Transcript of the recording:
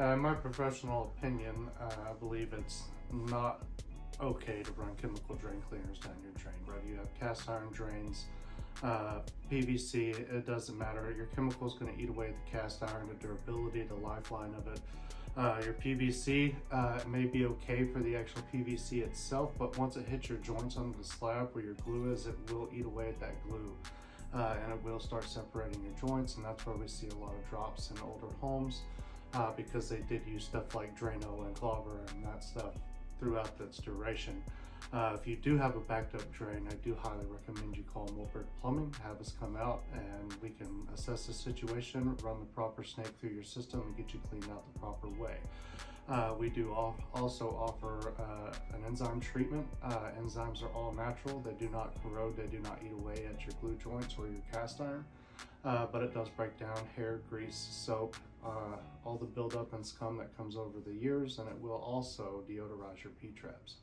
In my professional opinion, I believe it's not okay to run chemical drain cleaners down your drain. Whether you have cast iron drains, PVC, it doesn't matter. Your chemical is going to eat away at the cast iron, the durability, the lifeline of it. Your PVC may be okay for the actual PVC itself, but once it hits your joints under the slab where your glue is, it will eat away at that glue. And it will start separating your joints, and that's where we see a lot of drops in older homes because they did use stuff like Drano and Clobber and that stuff throughout its duration. If you do have a backed up drain, I do highly recommend you call Molberg Plumbing, have us come out, and we can assess the situation, run the proper snake through your system, and get you cleaned out the proper way. We do also offer an enzyme treatment. Enzymes are all natural. They do not corrode, they do not eat away at your glue joints or your cast iron, but it does break down hair, grease, soap, all the buildup and scum that comes over the years, and it will also deodorize your P-traps.